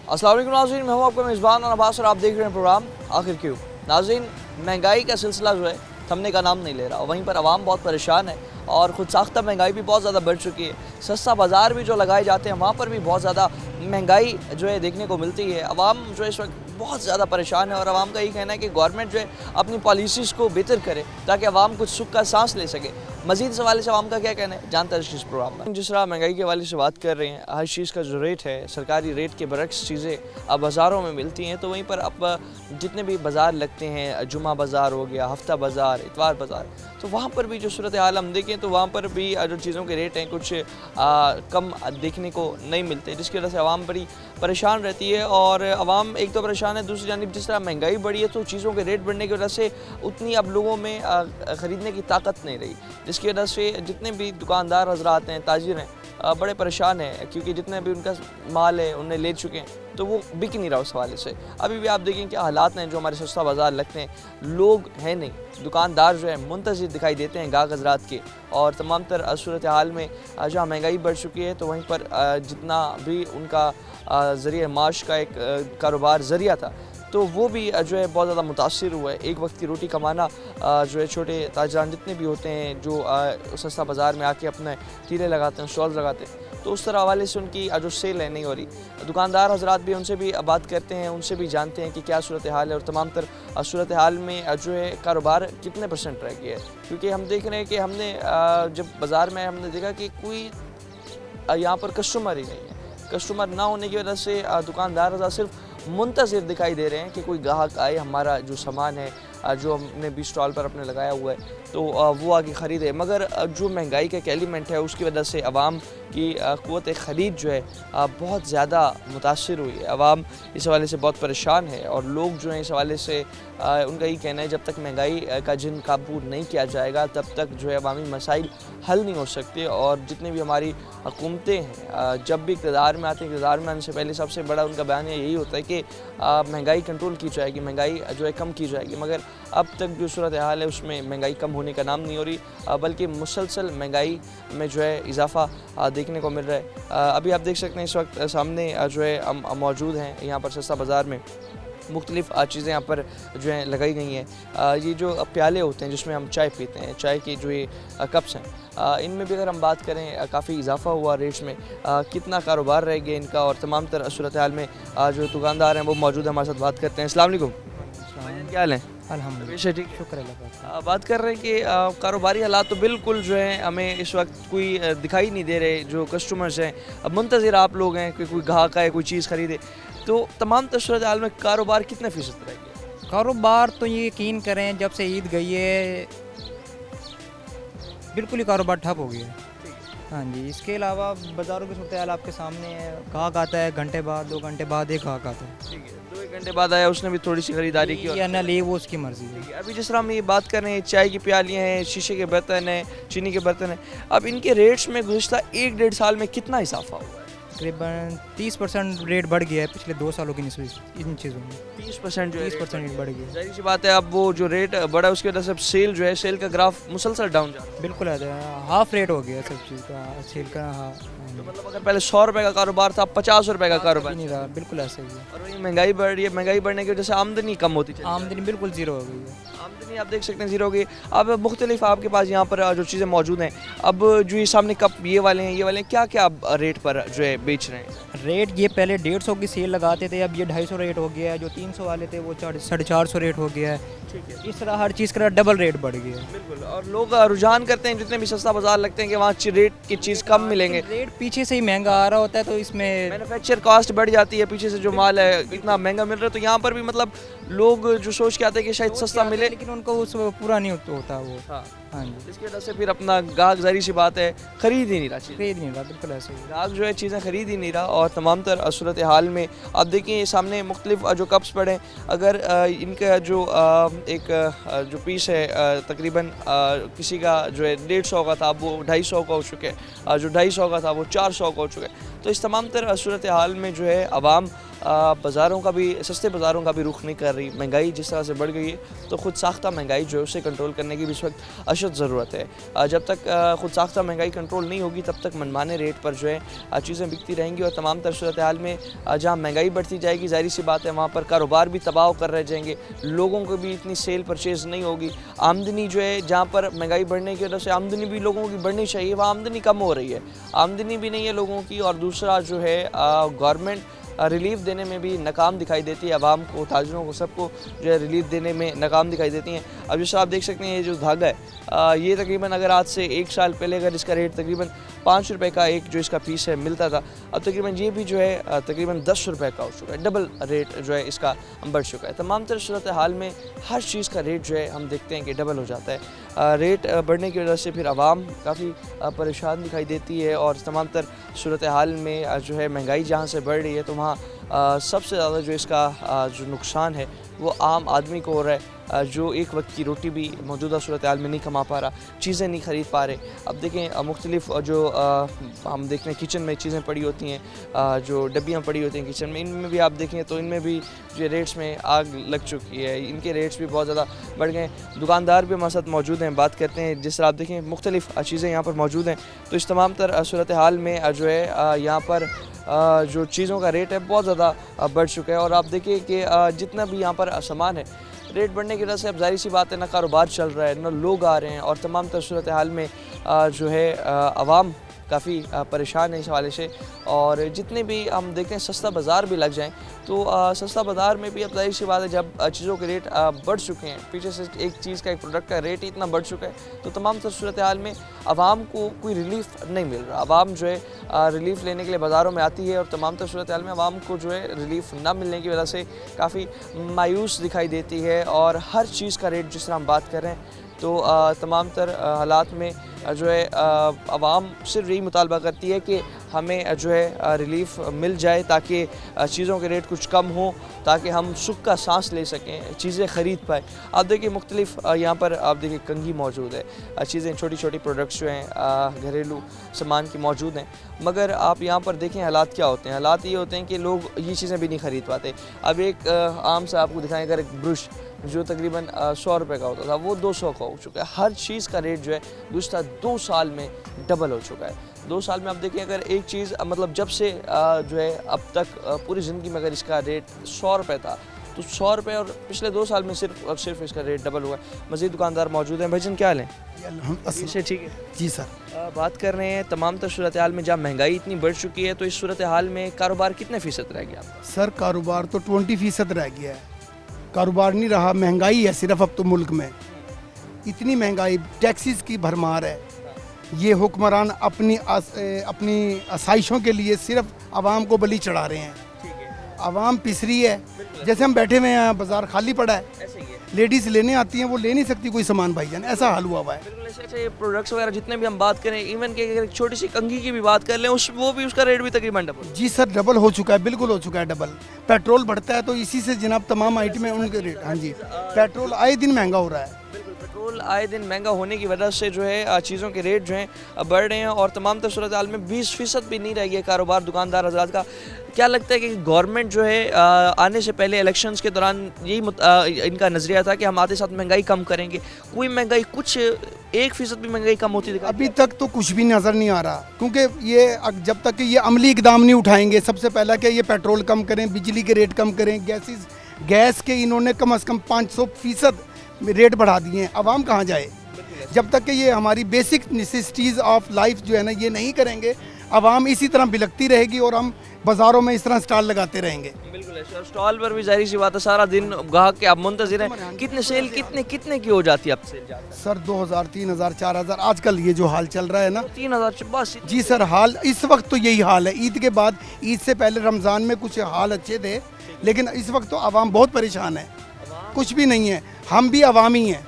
अस्सलाम वालेकुम नाज़रीन, मैं हूँ आपका मेज़बान अब्बास और आप देख रहे हैं प्रोग्राम आखिर क्यों। नाज़रीन, महंगाई का सिलसिला जो है थमने का नाम नहीं ले रहा। वहीं पर आवाम बहुत परेशान है और ख़ुद साख्ता महंगाई भी बहुत ज़्यादा बढ़ चुकी है। सस्ता बाज़ार भी जो लगाए जाते हैं वहाँ पर भी बहुत ज़्यादा महंगाई जो है देखने को मिलती है। आवाम जो है इस वक्त बहुत ज़्यादा परेशान है और आवाम का यही कहना है कि गवर्नमेंट जो है अपनी पॉलिसीज़ को बेहतर करे ताकि आवाम कुछ सुख का सांस ले सके। मज़ीद इस हवाले से आवाम का क्या कहना है जानते हैं इस प्रोग्राम में। जिस तरह महंगाई के हवाले से बात कर रहे हैं, हर चीज़ का जो रेट है सरकारी रेट के बरक्स चीज़ें अब बाज़ारों में मिलती हैं, तो वहीं पर अब जितने भी बाज़ार लगते हैं, जुमा बाज़ार हो गया, हफ्ता बाज़ार, इतवार बाज़ार, तो वहाँ पर भी जो सूरत हाल हम देखें तो वहाँ पर भी जो चीज़ों के रेट हैं कुछ कम देखने को नहीं मिलते, जिसकी वजह से आवाम बड़ी परेशान रहती है। और आवाम एक तो परेशान है, दूसरी जानिब जिस तरह महंगाई बढ़ी है तो चीज़ों के रेट बढ़ने की वजह से उतनी अब लोगों में ख़रीदने की ताकत नहीं रही, जिसकी वजह से जितने भी दुकानदार हजरात हैं, ताजिर हैं, बड़े परेशान हैं क्योंकि जितने भी उनका माल है उन्हें ले चुके हैं तो वो बिक नहीं रहा उस हवाले से। अभी भी आप देखें क्या हालात हैं, जो हमारे सस्ता बाज़ार लगते हैं लोग हैं नहीं, दुकानदार जो है मुंतज़िर दिखाई देते हैं गाहक हजरात के। और तमाम तर सूरत हाल में जहाँ महंगाई बढ़ चुकी है तो वहीं पर जितना भी उनका ज़रिए माश का एक कारोबार ज़रिया था तो वो भी जो है बहुत ज़्यादा मुतासिर हुआ है। एक वक्त की रोटी कमाना जो है छोटे ताजरान जितने भी होते हैं जो सस्ता बाज़ार में आके अपने ठेले लगाते हैं, स्टॉल्स लगाते हैं, तो उस तरह हवाले से उनकी जो सेल है नहीं हो रही। दुकानदार हजरात भी उनसे भी बात करते हैं, उनसे भी जानते हैं कि क्या सूरत हाल है और तमाम तर सूरत हाल में जो है कारोबार कितने % रह गया है। क्योंकि हम देख रहे हैं कि हमने जब बाज़ार में हमने देखा कि कोई यहाँ पर कस्टमर ही नहीं है। कस्टमर ना होने की वजह से दुकानदार हजरात सिर्फ मुंतज़िर दिखाई दे रहे हैं कि कोई ग्राहक आए, हमारा जो सामान है जो हमने भी स्टॉल पर अपने लगाया हुआ है तो वो आगे ख़रीदे। मगर जो महंगाई का एक एलिमेंट है उसकी वजह से आवाम की क़ुव्वत ख़रीद जो है बहुत ज़्यादा मुतासिर हुई है। आवाम इस हवाले से बहुत परेशान है और लोग जो हैं इस हवाले से उनका ये कहना है जब तक महंगाई का जिन काबू नहीं किया जाएगा तब तक जो है अवामी मसाइल हल नहीं हो सकते। और जितनी भी हमारी हुकूमतें हैं जब भी इक़्तिदार में आते हैं, इक़्तिदार में आने से पहले सबसे बड़ा उनका बयान यही होता है कि महंगाई कंट्रोल की जाएगी, महंगाई जो है कम की जाएगी। मगर अब तक जो सूरत हाल है उसमें महंगाई कम होने का नाम नहीं हो रही, बल्कि मुसलसल महंगाई में जो है इजाफा देखने को मिल रहा है। अभी आप देख सकते हैं इस वक्त सामने जो है हम मौजूद हैं यहाँ पर सस्ता बाज़ार में। मुख्तलिफ़ चीज़ें यहाँ पर जो हैं लगाई गई हैं। ये जो प्याले होते हैं जिसमें हम चाय पीते हैं, चाय की जो ये कप्स हैं, इनमें भी अगर हम बात करें काफ़ी इजाफा हुआ रेट्स में। कितना कारोबार रह गया इनका और तमाम तर सूरत हाल में जो दुकानदार हैं वो मौजूद हैं, हमारे साथ बात करते हैं। अस्सलाम वालेकुम, क्या हाल है? अल्हम्दुलिल्लाह ठीक, शुक्र अल्लाह का। बात कर रहे हैं कि कारोबारी हालात तो बिल्कुल जो है हमें इस वक्त कोई दिखाई नहीं दे रहे। जो कस्टमर्स हैं अब मुंतज़िर आप लोग हैं कि कोई ग्राहक आए, कोई चीज़ ख़रीदे, तो तमाम सूरत हाल में कारोबार कितने फ़ीसद रह गया? कारोबार तो ये यकीन करें जब से ईद गई है बिल्कुल ही कारोबार ठप हो गया है। हाँ जी, इसके अलावा बाज़ारों की सूरत हाल आपके सामने है। ग्राहक आता है घंटे बाद, 2 घंटे बाद एक ग्राहक आता है। ठीक है, 2-1 घंटे बाद आया, उसने भी थोड़ी सी ख़रीदारी की या ना ले वो उसकी मर्ज़ी है। अभी जिस तरह हम ये बात कर रहे हैं, चाय की प्यालियाँ हैं, शीशे के बर्तन हैं, चीनी के बर्तन हैं, अब इनके रेट्स में गुज़िश्ता 1-1.5 साल में कितना इजाफा हुआ है? तकरीबन 30% रेट बढ़ गया है पिछले 2 सालों की निस्बत इन चीज़ों में। 30% जो है 30% रेट बढ़ गया है। ज़ाहिर सी बात है, अब वो जो रेट बढ़ा है उसकी वजह से अब सेल जो है, सेल का ग्राफ मुसलसल डाउन जा रहा है। बिल्कुल हाफ रेट हो गया है सब चीज़ का, सेल का। हाँ, तो मतलब अगर पहले 100 रुपये का कारोबार था, अब 50 रुपये का कारोबार नहीं रहा, बिल्कुल ऐसे ही है। और वही महंगाई बढ़ रही है, महंगाई बढ़ने की वजह से आमदनी कम होती है। आमदनी बिल्कुल ज़ीरो हो गई है। आमदनी आप देख सकते हैं ज़ीरो हो गई। अब मुख्तलिफ आपके पास यहाँ पर जो चीज़ें मौजूद हैं, अब जो ये सामने कप ये वाले हैं, ये वाले हैं, क्या क्या आप रेट पर जो है बेच रहे हैं? रेट ये पहले 150 की सेल लगाते थे, अब ये 250 रेट हो गया है। जो 300 वाले थे वो 450 रेट हो गया है। ठीक है, इस तरह हर चीज़ का डबल रेट बढ़ गया है। बिल्कुल। और लोग रुझान करते हैं जितने भी सस्ता बाजार लगते हैं कि वहाँ रेट की चीज़ कम मिलेंगे। रेट पीछे से ही महंगा आ रहा होता है तो इसमें मैन्युफैक्चर कॉस्ट बढ़ जाती है, पीछे से जो माल है इतना महंगा मिल रहा है, तो यहाँ पर भी मतलब लोग जो सोच के आते हैं कि शायद सस्ता मिले, लेकिन उनको उस पूरा नहीं होता वो। हाँ, हाँ जी, इसकी वजह से फिर अपना गाहक ज़ाहिर सी बात है खरीद ही नहीं रहा चीज़, खरीद नहीं रहा, बिल्कुल ऐसे ही। ग्राहक जो है चीज़ें खरीद ही नहीं रहा। और तमाम तर सूरत हाल में आप देखिए ये सामने मुख्तलिफ जो कप्स पड़े हैं, अगर इनका जो एक जो पीस है तकरीबन किसी का जो है 150 का था वो 250 का हो चुके हैं, जो 250 का था वो 400 का हो चुका है। तो इस तमाम तर सूरत हाल में जो है आवाम बाज़ारों का भी, सस्ते बाज़ारों का भी रुख नहीं कर रही। महंगाई जिस तरह से बढ़ गई है तो खुद साख्ता महंगाई जो है उसे कंट्रोल करने की भी इस वक्त अशद ज़रूरत है। जब तक खुद साख्ता महंगाई कंट्रोल नहीं होगी तब तक मनमाने रेट पर जो है चीज़ें बिकती रहेंगी और तमाम तर सूरत हाल में जहाँ महंगाई बढ़ती जाएगी, ज़ाहिर सी बात है वहाँ पर कारोबार भी तबाह कर रह जाएंगे, लोगों को भी इतनी सेल परचेज़ नहीं होगी। आमदनी जो है, जहाँ पर महंगाई बढ़ने की वजह से आमदनी भी लोगों की बढ़नी चाहिए, वहाँ आमदनी कम हो रही है, आमदनी भी नहीं है लोगों की। और दूसरा जो है गवर्नमेंट रिलीफ देने में भी नाकाम दिखाई देती है, आवाम को, ताजरों को, सबको जो है रिलीफ देने में नाकाम दिखाई देती हैं। अब जैसा आप देख सकते हैं ये जो धागा है ये तकरीबन अगर आज से 1 साल पहले अगर इसका रेट तकरीबन 5 रुपये का एक जो इसका पीस है मिलता था, अब तकरीबन ये भी जो है तकरीबन 10 रुपये का हो चुका है, डबल रेट जो है इसका बढ़ चुका है। तमाम तरह सूरत हाल में हर चीज़ का रेट जो है हम देखते हैं कि डबल हो जाता है। रेट बढ़ने की वजह से फिर आवाम काफ़ी परेशान दिखाई देती है और तमाम तर सूरत हाल में जो है महंगाई जहाँ से बढ़ रही है तो वहाँ सबसे ज़्यादा जो इसका जो नुकसान है वो आम आदमी को हो रहा है, जो एक वक्त की रोटी भी मौजूदा सूरत हाल में नहीं कमा पा रहा, चीज़ें नहीं ख़रीद पा रहे। अब देखें मुख्तलिफ जो हम देखते हैं किचन में चीज़ें पड़ी होती हैं, जो डब्बियाँ पड़ी होती हैं किचन में, इनमें भी आप देखें तो इनमें भी जो रेट्स में आग लग चुकी है, इनके रेट्स भी बहुत ज़्यादा बढ़ गए। दुकानदार भी हमारे साथ मौजूद हैं, बात करते हैं। जिस तरह आप देखें मुख्तलिफ चीज़ें यहाँ पर मौजूद हैं, तो इस तमाम तर सूरत हाल में जो है यहाँ पर जो चीज़ों का रेट है बहुत ज़्यादा बढ़ चुका है। और आप देखिए कि जितना भी यहाँ पर सामान है, रेट बढ़ने की वजह से अब ज़ाहिर सी बात है ना कारोबार चल रहा है, ना लोग आ रहे हैं और तमाम तर सूरत हाल में जो है आवाम काफ़ी परेशान है इस हवाले से। और जितने भी हम देखते हैं सस्ता बाज़ार भी लग जाएं तो सस्ता बाज़ार में भी अब ज़ाहिर सी बात है जब चीज़ों के रेट बढ़ चुके हैं, पीछे से एक चीज़ का, एक प्रोडक्ट का रेट इतना बढ़ चुका है तो तमाम तर सूरत हाल में आवाम को कोई रिलीफ नहीं मिल रहा। आवाम जो है रिलीफ लेने के लिए बाज़ारों में आती है और तमाम तर सूरत हाल में आवाम को जो है रिलीफ ना मिलने की वजह से काफ़ी मायूस दिखाई देती है। और हर चीज़ का रेट जिस तरह हम बात कर रहे हैं तो तमाम तर हालात में जो है आवाम सिर्फ यही मुतालबा करती है कि हमें जो है रिलीफ मिल जाए ताकि चीज़ों के रेट कुछ कम हो, ताकि हम सुख का सांस ले सकें, चीज़ें ख़रीद पाए। आप देखिए मुख्तलिफ यहाँ पर आप देखिए कंघी मौजूद है, चीज़ें छोटी छोटी प्रोडक्ट्स जो हैं घरेलू सामान की मौजूद हैं, मगर आप यहाँ पर देखें हालात क्या होते हैं। हालात ये होते हैं कि लोग ये चीज़ें भी नहीं ख़रीद पाते। अब एक आम सा आपको दिखाएं, अगर एक ब्रश जो तकरीबन 100 रुपये का होता था वो 200 का हो चुका है। हर चीज़ का रेट जो है गुज़श्ता 2 साल में डबल हो चुका है। 2 साल में आप देखिए अगर एक चीज़ मतलब जब से जो है अब तक पूरी ज़िंदगी में अगर इसका रेट 100 रुपये था तो 100 रुपये और पिछले 2 साल में सिर्फ इसका रेट डबल हुआ है। मज़ीद दुकानदार मौजूद हैं। भाईजान क्या हाल है? से ठीक है जी सर। बात कर रहे हैं तमाम तर सूरत हाल में जहाँ महंगाई इतनी बढ़ चुकी है तो इस सूरत हाल में कारोबार कितने फ़ीसद रह गया आपका? सर कारोबार तो 20% रह गया है, कारोबार नहीं रहा, महंगाई है सिर्फ अब तो मुल्क में, इतनी महंगाई, टैक्सीज की भरमार है। ये हुक्मरान अपनी आसाइशों के लिए सिर्फ आवाम को बलि चढ़ा रहे हैं। आवाम पिस रही है, जैसे हम बैठे हुए हैं बाजार खाली पड़ा है, लेडीज़ लेने आती हैं वो ले नहीं सकती कोई सामान भाईजान, ऐसा हाल हुआ हुआ है। ऐसे प्रोडक्ट्स वगैरह जितने भी हम बात करें, इवन के अगर छोटी सी कंघी की भी बात कर लें वो भी उसका रेट भी तकरीबन डबल। जी सर डबल हो चुका है, बिल्कुल हो चुका है डबल। पेट्रोल बढ़ता है तो इसी से जनाब तमाम आइटमें उनके रेट, हाँ जी, पेट्रोल आए दिन महंगा हो रहा है। पेट्रोल आए दिन महंगा होने की वजह से जो है चीज़ों के रेट जो हैं बढ़ रहे हैं और तमाम तर सूरत हाल में 20% भी नहीं रह गया कारोबार दुकानदार हजरात का। क्या लगता है कि गवर्नमेंट जो है आने से पहले इलेक्शंस के दौरान यही इनका नज़रिया था कि हम आते साथ महंगाई कम करेंगे, कोई महंगाई कुछ 1% भी महंगाई कम होती दिखाई? अभी तक तो कुछ भी नज़र नहीं आ रहा, क्योंकि ये जब तक कि ये अमली इकदाम नहीं उठाएंगे, सबसे पहला कि ये पेट्रोल कम करें, बिजली के रेट कम करें, गैस के इन्होंने कम से कम 500% रेट बढ़ा दिए हैं। आवाम कहाँ जाए? जब तक कि ये हमारी बेसिक नेसेसिटीज़ ऑफ लाइफ जो है ना ये नहीं करेंगे, आवाम इसी तरह बिलकती रहेगी और हम बाज़ारों में इस तरह स्टॉल लगाते रहेंगे। बिल्कुल है, स्टॉल पर भी जाहिर सी बात है सारा दिन ग्राहक के आप मुंतज़िर हैं। कितने सेल कितने की हो जाती है अब सेल? सर 2000, 3000, 4000 आजकल ये जो हाल चल रहा है ना, 3000 बस। जी सर, हाल इस वक्त तो यही हाल है। ईद के बाद, ईद से पहले रमज़ान में कुछ हाल अच्छे थे, लेकिन इस वक्त तो आवाम बहुत परेशान है, कुछ भी नहीं है। हम भी आवामी हैं,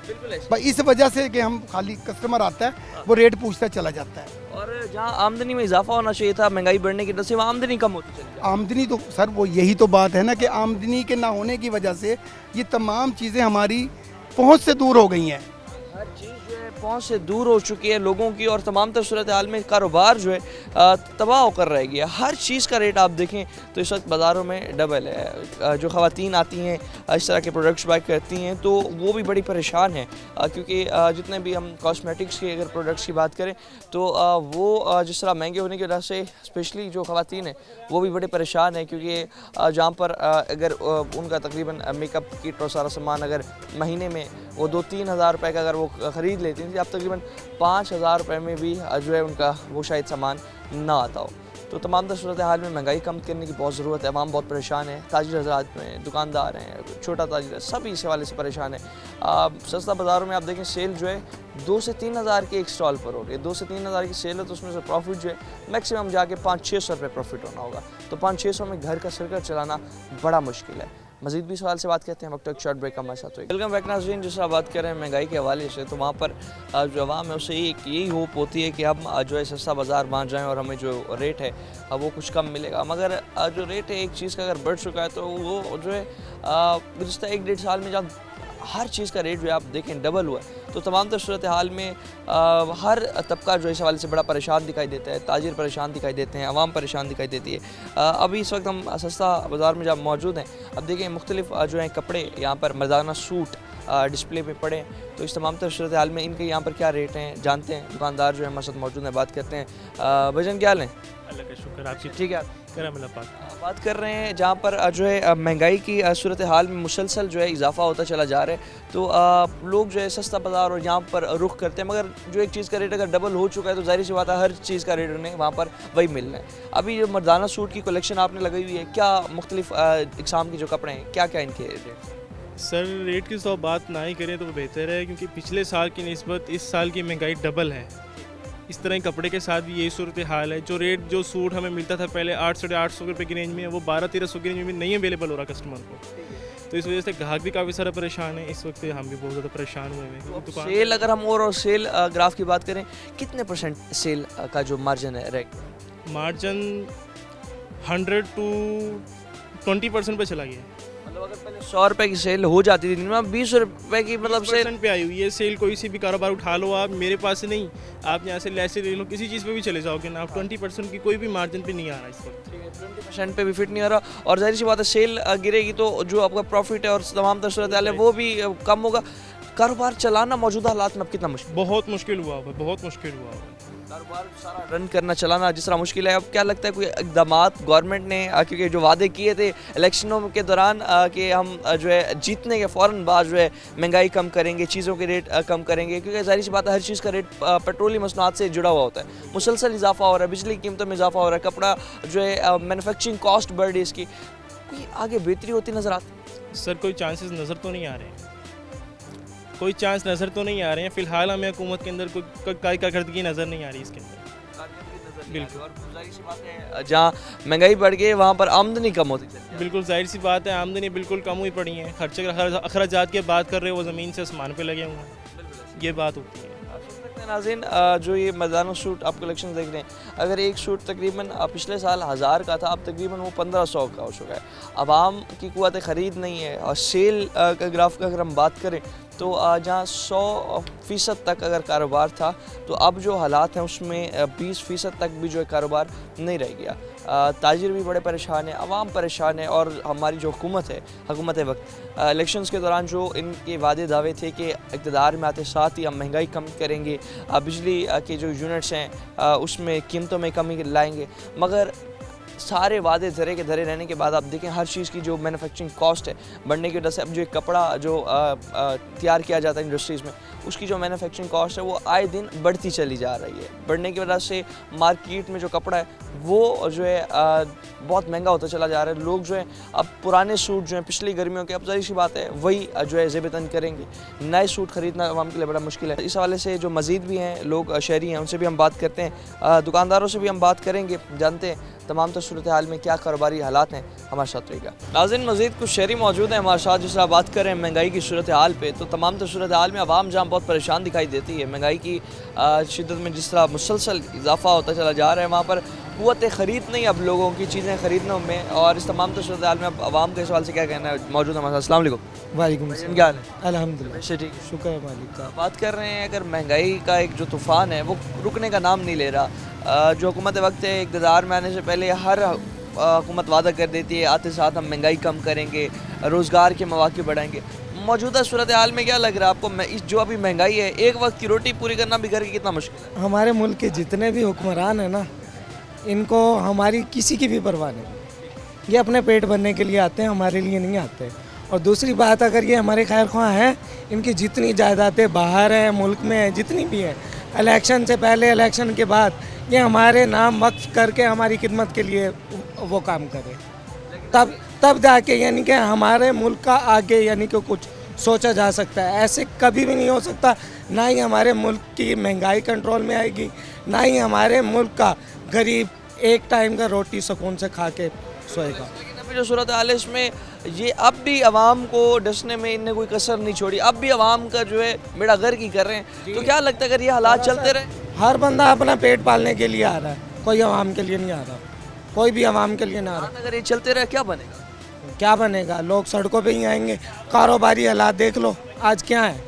बस इस वजह से कि हम खाली कस्टमर आता है वो रेट पूछता चला जाता है। और जहाँ आमदनी में इजाफा होना चाहिए था महंगाई बढ़ने की वजह से, वहाँ आमदनी कम होती चली। आमदनी तो सर वो यही तो बात है ना कि आमदनी के ना होने की वजह से ये तमाम चीज़ें हमारी पहुंच से दूर हो गई हैं। हर चीज़ जो है पहुँच से दूर हो चुकी है लोगों की, और तमाम तर सूरत हाल में कारोबार जो है तबाह होकर रह गया। हर चीज़ का रेट आप देखें तो इस वक्त बाज़ारों में डबल है। जो ख़वातीन आती हैं इस तरह के प्रोडक्ट्स बाय करती हैं तो वो भी बड़ी परेशान हैं, क्योंकि जितने भी हम कॉस्मेटिक्स के अगर प्रोडक्ट्स की बात करें तो वो जिस तरह महंगे होने की वजह से स्पेशली जो ख़वातीन हैं वो भी बड़े परेशान हैं, क्योंकि जहाँ पर अगर उनका तकरीबन मेकअप किट और सारा सामान अगर महीने में वो 2-3 हज़ार रुपये का अगर वो ख़रीद लेती थी, अब तकरीबन 5,000 रुपये में भी जो है उनका वो शायद सामान ना आता हो। तो तमाम तर सूरत हाल में महंगाई कम करने की बहुत ज़रूरत है। अवाम बहुत परेशान है, ताजिर हज़रात में दुकानदार हैं, छोटा ताजिर है, सभी इस हवाले से परेशान है। सस्ता बाज़ारों में आप देखें सेल जो है 2 से 3 हज़ार के एक स्टॉल पर हो रही है। 2 से 3 हज़ार की सेल है तो उसमें से प्रॉफिट जो है मैक्सिमम जाके 500-600 रुपये प्रॉफिट होना होगा। तो 500-600 में घर का सर्कल चलाना बड़ा मुश्किल है। मज़ीद भी सवाल से बात करते हैं, वक्त एक शॉर्ट ब्रेक हमारे साथ हुई। वेलकम बैक नाज़रीन, जिस तरह बात कर रहे हैं महंगाई के हवाले से, तो वहाँ पर जो आवाम है उसे यही होप होती है कि हम जो है सस्ता बाज़ार वहाँ जाएँ और हमें जो रेट है वो कुछ कम मिलेगा। मगर जो रेट है एक चीज़ का अगर बढ़ चुका है तो वो जो है गुज़िश्ता 1-1.5 साल में जब हर चीज़ का रेट जो है आप देखें डबल हुआ है, तो तमाम तर सूरत हाल में हर तबका जो है इस हवाले से बड़ा परेशान दिखाई देता है। ताजिर परेशान दिखाई देते हैं, आवाम परेशान दिखाई देती है। अभी इस वक्त हम सस्ता बाज़ार में जब मौजूद हैं, अब देखें मुख्तलिफ जो हैं कपड़े यहाँ पर मर्दाना सूट डिस्प्ले पे पड़े हैं, तो इस तमाम तर सूरत हाल में इनके यहाँ पर क्या रेट हैं जानते हैं। दुकानदार जो है हमारे साथ मौजूद हैं, बात करते हैं। भजन क्या हाल है? अल्लाह का शुक्र, आपकी ठीक है। बात बात कर रहे हैं जहाँ पर जो है महंगाई की सूरत हाल में मुसलसल जो है इजाफा होता चला जा रहा है, तो लोग जो है सस्ता बाज़ार और यहाँ पर रुख करते हैं। मगर जो एक चीज़ का रेट अगर डबल हो चुका है तो जाहिर सी बात है हर चीज़ का रेट उन्हें वहाँ पर वही मिलना है। अभी जो मर्दाना सूट की कलेक्शन आपने लगाई हुई है, क्या मुख्तलिफ इकसाम के जो कपड़े हैं क्या क्या इनके रेट? सर रेट की तो बात ना ही करें तो बेहतर है, क्योंकि पिछले साल की निस्बत इस साल की महंगाई डबल है। इस तरह कपड़े के साथ भी यही सूरत हाल है। जो सूट हमें मिलता था पहले 800-850 रुपये की रेंज में, वो 1200-1300 की रेंज में नहीं अवेलेबल हो रहा कस्टमर को। तो इस वजह से ग्राहक भी काफ़ी सारा परेशान है। इस वक्त हम भी बहुत ज़्यादा परेशान हुए हैं। सेल अगर हम और सेल ग्राफ की बात करें, कितने % सेल का जो मार्जिन है मार्जिन 100 to 20% पे चला गया है। मतलब अगर पहले 100 रुपए की सेल हो जाती थी, 20 रुपए की मतलब सेल पे आई हुई है। सेल कोई सी भी कारोबार उठा लो आप, मेरे पास से नहीं, आप यहाँ से लेसे ले लो, किसी चीज़ पे भी चले जाओगे ना, आप 20% की कोई भी मार्जिन पे नहीं आ रहा इस वक्त। 20% पे भी फिट नहीं आ रहा, और जाहिर सी बात है सेल गिरेगी तो जो आपका प्रॉफिट है और तमाम तर सूरत हाल है वो भी कम होगा। कारोबार चलाना मौजूदा हालात में अब कितना मुश्किल? बहुत मुश्किल हुआ हुआ, बहुत मुश्किल हुआ हुआ। कारोबार सारा रन करना चलाना जिस तरह मुश्किल है, अब क्या लगता है कोई इक़दामात गवर्नमेंट ने, क्योंकि जो वादे किए थे इलेक्शनों के दौरान कि हम जो है जीतने के फ़ौरन बाद जो है महंगाई कम करेंगे, चीज़ों के रेट कम करेंगे, क्योंकि ज़ाहिर सी बात है हर चीज़ का रेट पेट्रोलियम मसनूआत से जुड़ा हुआ होता है, मुसलसल इजाफा हो रहा है, बिजली की कीमतों में इजाफा हो रहा है, कपड़ा जो है मैनुफैक्चरिंग कॉस्ट बढ़ रही है इसकी, कोई आगे बेहतरी होती नज़र आती? सर कोई चांसेस नज़र तो नहीं आ रहे हैं, कोई चांस नज़र तो नहीं आ रहे हैं फ़िलहाल। हमें हुकूमत के अंदर कोई कारकर्दगी नज़र नहीं आ रही इसके अंदर। बिल्कुल, और जाहिर सी बात है जहाँ महंगाई बढ़ गई वहाँ पर आमदनी कम होती है। बिल्कुल जाहिर सी बात है, आमदनी बिल्कुल कम हुई पड़ी है। खर्चे अखराजात की बात कर रहे हो, वो ज़मीन से आसमान पे लगे हुए हैं, ये बात होती है। नाज़रीन जो ये मर्दाना सूट आप कलेक्शन देख रहे हैं, अगर एक सूट तकरीबन पिछले साल 1000 का था, अब तकरीबन वो 1500 का हो चुका है। आवाम की कुव्वत ख़रीद नहीं है, और सेल का ग्राफ का अगर हम बात करें तो जहाँ 100% तक अगर कारोबार था, तो अब जो हालात हैं उसमें 20% तक भी जो है कारोबार नहीं रह गया। ताजिर भी बड़े परेशान हैं, आवाम परेशान है, और हमारी जो हुकूमत है, हुकूमत वक्त इलेक्शंस के दौरान जो इनके वादे दावे थे कि इक़्तिदार में आते साथ ही हम महंगाई कम करेंगे, बिजली के जो यूनिट्स हैं उसमें कीमतों में कमी लाएंगे, मगर सारे वादे धरे के धरे रहने के बाद आप देखें हर चीज़ की जो मैन्युफैक्चरिंग कॉस्ट है बढ़ने की वजह से अब जो एक कपड़ा जो तैयार किया जाता है इंडस्ट्रीज़ में, उसकी जो मैन्युफैक्चरिंग कॉस्ट है वो आए दिन बढ़ती चली जा रही है। बढ़ने की वजह से मार्केट में जो कपड़ा है वो जो है बहुत महंगा होता चला जा रहा है। लोग जो है अब पुराने सूट जो हैं पिछली गर्मियों के, अब जाहिर सी बात है वही जो है ज़ेब-ए-तन करेंगे, नए सूट ख़रीदना आवाम के लिए बड़ा मुश्किल है। इस हवाले से जो मज़ीद भी हैं लोग शहरी हैं उनसे भी हम बात करते हैं, दुकानदारों से भी हम बात करेंगे, जानते हैं तमाम तो सूरत हाल में क्या कारोबारी हालात हैं। हमारे साथ रहेगा नाज़रीन, मज़ीद कुछ शहरी मौजूद हैं हमारे साथ। जिस तरह बात करें महंगाई की सूरत हाल पे, तो तमाम तो सूरत हाल में आवाम जहाँ बहुत परेशान दिखाई देती है, महंगाई की शिद्दत में जिस तरह मुसलसल इजाफा होता चला जा रहा है, वहाँ पर क़ुव्वत ख़रीद नहीं अब लोगों की चीज़ें ख़रीदने में, और इस तमाम सूरत हाल में अब आवाम के सवाल से क्या कहना है? मौजूद हमारे साथ। अस्सलाम वालेकुम। वालेकुम भाईजान क्या हाल है? अल्हम्दुलिल्लाह, वैसे ठीक है। शुक्र है मालिक का। बात कर रहे हैं, अगर महंगाई का एक जो तूफ़ान है वो रुकने का नाम नहीं ले रहा। जो हुकूमत वक्त है, इक़्तिदार में आने से पहले हर हुकूमत वादा कर देती है आते साथ हम महंगाई कम करेंगे, रोज़गार के मौक़े बढ़ाएंगे। मौजूदा सूरत हाल में क्या लग रहा है आपको, जो अभी महंगाई है, एक वक्त की रोटी पूरी करना भी घर की कितना मुश्किल है? हमारे मुल्क के जितने भी हुक्मरान हैं ना, इनको हमारी किसी की भी परवाह नहीं। ये अपने पेट भरने के लिए आते हैं, हमारे लिए नहीं आते। और दूसरी बात, अगर ये हमारे खैर ख्वाह हैं, इनकी जितनी जायदादें बाहर हैं, मुल्क में हैं, जितनी भी हैं, इलेक्शन से पहले इलेक्शन के बाद ये हमारे नाम वक्फ करके हमारी खिदमत के लिए वो काम करें, तब जाके यानी कि हमारे मुल्क का आगे यानी कि कुछ सोचा जा सकता है। ऐसे कभी भी नहीं हो सकता। ना ही हमारे मुल्क की महंगाई कंट्रोल में आएगी, ना ही हमारे मुल्क का गरीब एक टाइम का रोटी सुकून से खा के सोएगा। लेकिन अभी जो सूरत हाल है इसमें ये अब भी आवाम को डसने में इनने कोई कसर नहीं छोड़ी, अब भी आवाम का जो है बेड़ा गर्क ही कर रहे हैं। तो क्या लगता है अगर ये हालात चलते रहे? हर बंदा अपना पेट पालने के लिए आ रहा है, कोई आवाम के लिए नहीं आ रहा, कोई भी आवाम के लिए ना आ रहा। अगर ये चलते रहे क्या बनेगा? क्या बनेगा? लोग सड़कों पे ही आएंगे। कारोबारी हालात देख लो आज क्या है,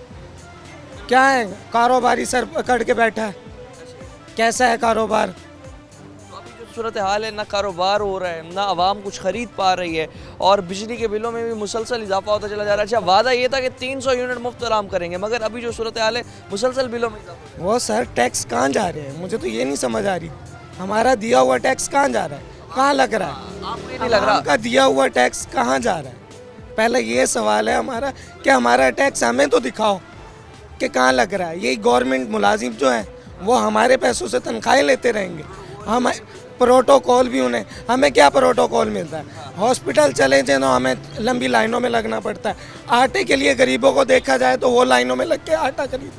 क्या है? कारोबारी सर पकड़ के बैठा है। कैसा है कारोबार? तो अभी जो सूरत हाल है, ना कारोबार हो रहा है, ना आवाम कुछ खरीद पा रही है, और बिजली के बिलों में भी मुसलसल इजाफा होता चला जा रहा है। अच्छा, वादा ये था कि 300 यूनिट मुफ्त आराम करेंगे, मगर अभी जो सूरत हाल है मुसलसल बिलों में इजाफा। वो सर टैक्स कहाँ जा रहे हैं? मुझे तो ये नहीं समझ आ रही, हमारा दिया हुआ टैक्स कहाँ जा रहा है, कहाँ लग रहा है? आपको ये नहीं लग रहा? का दिया हुआ टैक्स कहाँ जा रहा है? पहले ये सवाल है हमारा कि हमारा टैक्स हमें तो दिखाओ कि कहाँ लग रहा है। यही गवर्नमेंट मुलाजिम जो है वो हमारे पैसों से तनख्वाहें लेते रहेंगे। हम प्रोटोकॉल भी उन्हें, हमें क्या प्रोटोकॉल मिलता है? हॉस्पिटल चले जाए तो हमें लंबी लाइनों में लगना पड़ता है। आटे के लिए गरीबों को देखा जाए तो वो लाइनों में लग के आटा खरीद।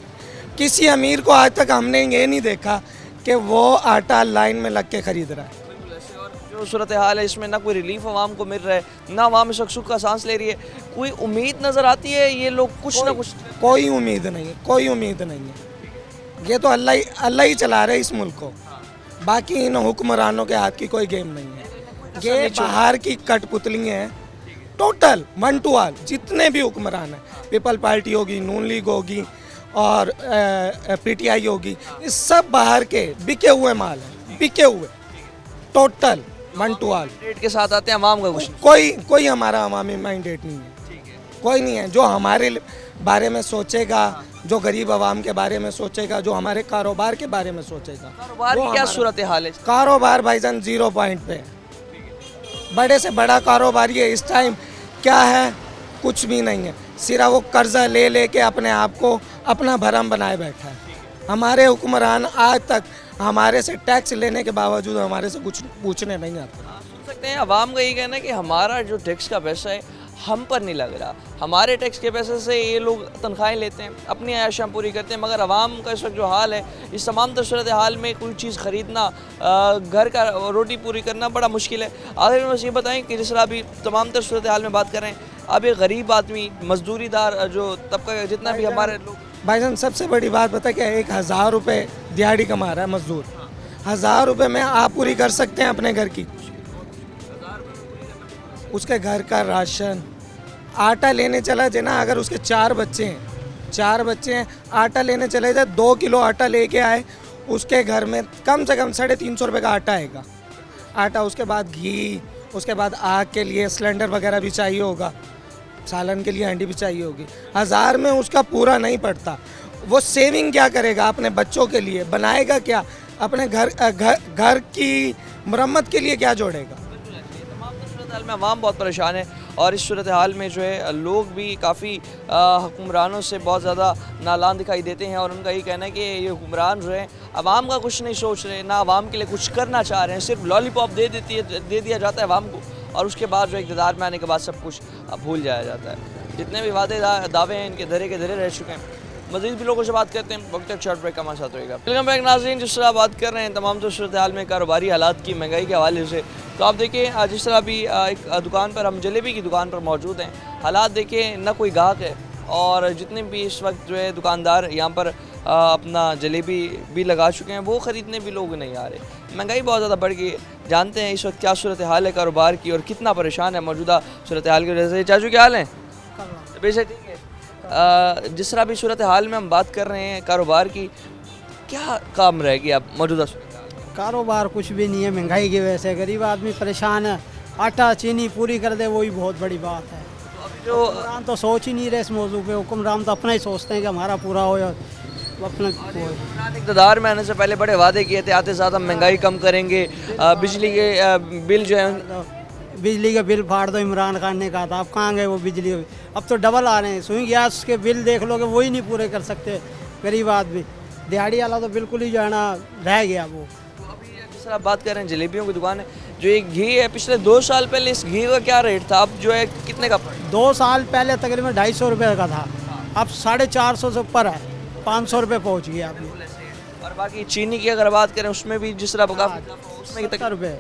किसी अमीर को आज तक हमने ये नहीं देखा कि वो आटा लाइन में लग के खरीद रहा है। जो सूरत हाल है इसमें ना कोई रिलीफ आवाम को मिल रहा है, ना आवाम इस वक्त सुख का सांस ले रही है। कोई उम्मीद नज़र आती है? ये लोग कुछ ना कुछ, कोई उम्मीद नहीं है, कोई उम्मीद नहीं है। ये तो अल्लाह ही चला रहे इस मुल्क को, बाकी इन हुक्मरानों के हाथ की कोई गेम नहीं है। ये बाहर की कठपुतली हैं टोटल, 1 to all। जितने भी हुक्मरान हैं, पीपल पार्टी होगी, नून लीग होगी और PTI होगी, ये सब बाहर के बिके हुए माल हैं, बिके हुए टोटल 1 to all। रेट के साथ आते हैं, आवाम का कुछ कोई हमारा अवामी माइंडेड नहीं है, कोई नहीं है जो हमारे बारे में सोचेगा, जो गरीब आवाम के बारे में सोचेगा, जो हमारे कारोबार के बारे में सोचेगा। कारोबार की क्या सूरत हाल है? कारोबार भाईजान 0 पॉइंट पे, बड़े से बड़ा कारोबारी है इस टाइम क्या है? कुछ भी नहीं है। सिर्फ वो कर्जा ले के अपने आप को अपना भरम बनाए बैठा है। हमारे हुक्मरान आज तक हमारे से टैक्स लेने के बावजूद हमारे से कुछ पूछने नहीं आते। सुन सकते हैं आवाम का ये कहना है कि हमारा जो टैक्स का पैसा है हम पर नहीं लग रहा, हमारे टैक्स के पैसे से ये लोग तनख्वाहें लेते हैं, अपनी आयाशां पूरी करते हैं, मगर आवाम का इस वक्त जो हाल है, इस तमाम सूरत हाल में कोई चीज़ ख़रीदना, घर का रोटी पूरी करना बड़ा मुश्किल है। आखिर में बस ये बताएं कि जिस तरह अभी तमाम सूरत हाल में बात कर रहे हैं, अब एक गरीब आदमी, मजदूरीदार जो तबका जितना भी हमारे लोग, भाईजान सबसे बड़ी बात पता क्या है? 1000 रुपये दिहाड़ी कमा रहा है मजदूर। 1000 रुपये में आप पूरी कर सकते हैं अपने घर की? उसके घर का राशन, आटा लेने चला जाए ना, अगर उसके 4 बच्चे हैं, आटा लेने चले जाए, 2 किलो आटा लेके आए, उसके घर में कम से कम 350 रुपये का आटा आएगा। आटा, उसके बाद घी, उसके बाद आग के लिए सिलेंडर वगैरह भी चाहिए होगा, सालन के लिए हंडी भी चाहिए होगी। 1000 में उसका पूरा नहीं पड़ता। वो सेविंग क्या करेगा अपने बच्चों के लिए? बनाएगा क्या? अपने घर की मरम्मत के लिए क्या जोड़ेगा? तमाम सूरत हाल में आवाम बहुत परेशान है, और इस सूरत हाल में जो है लोग भी काफ़ी हुक्मरानों से बहुत ज़्यादा नालान दिखाई देते हैं, और उनका ये कहना है कि ये हुक्मरान जो है आवाम का कुछ नहीं सोच रहे, ना आवाम के लिए कुछ करना चाह रहे हैं, सिर्फ लॉलीपॉप दे दिया जाता है आवाम को, और उसके बाद जो इक़्तिदार में आने के बाद सब कुछ भूल जाया जाता है। जितने भी वादे दावे हैं इनके धरे के धरे रह चुके हैं। मज़ीद भी लोगों से बात करते हैं, वक्त तक शॉर्ट ब्रेक हमारे साथ रहेगा। वेलकम बैक नाज़रीन, जिस तरह बात कर रहे हैं तमाम तो सूरत हाल में कारोबारी हालात की, महंगाई के हवाले से, तो आप देखिए जिस तरह अभी एक दुकान पर, हम जलेबी की दुकान पर मौजूद हैं, हालात देखिए, ना कोई गाहक है, और जितने भी इस वक्त जो है दुकानदार यहाँ पर अपना जलेबी भी लगा चुके हैं, वो ख़रीदने भी लोग नहीं आ रहे। महंगाई बहुत ज़्यादा बढ़ गई है। जानते हैं इस वक्त क्या सूरत हाल है कारोबार की और कितना परेशान है मौजूदा सूरत हाल की वजह से। चाचू क्या हाल है? वैसे ठीक है। जिस तरह भी सूरत हाल में हम बात कर रहे हैं कारोबार की, क्या काम रह गया मौजूदा सूरत हाल में? कारोबार कुछ भी नहीं है, महंगाई की वजह से गरीब आदमी परेशान है। आटा चीनी पूरी कर दे वही बहुत बड़ी बात है। जो हुक्मरान तो सोच ही नहीं रहे इस मौजू पे। हुक्मरान तो अपना ही सोचते हैं कि हमारा पूरा हो या अपना हो। इक़्तिदार में आने से पहले बड़े वादे किए थे, आते साथ हम महंगाई कम करेंगे, बिजली के बिल जो है बिजली का बिल फाड़ दो, इमरान खान ने कहा था। अब कहाँ गए वो बिजली? अब तो डबल आ रहे हैं। सुई गैस के बिल देख लोगे वही नहीं पूरे कर सकते गरीब आदमी। दिहाड़ी वाला तो बिल्कुल ही जो है ना रह गया वो। जिस तरह आप बात कर रहे हैं जलेबियों की दुकान है, जो एक घी है पिछले 2 साल पहले इस घी का क्या रेट था, अब जो है कितने का पड़ा? 2 साल पहले तकरीबन 250 रुपये का था, अब 450 से ऊपर है, 500 रुपये पहुँच गया अभी। और बाकी चीनी की अगर बात करें उसमें भी जिस तरह उसमें 70 रुपये,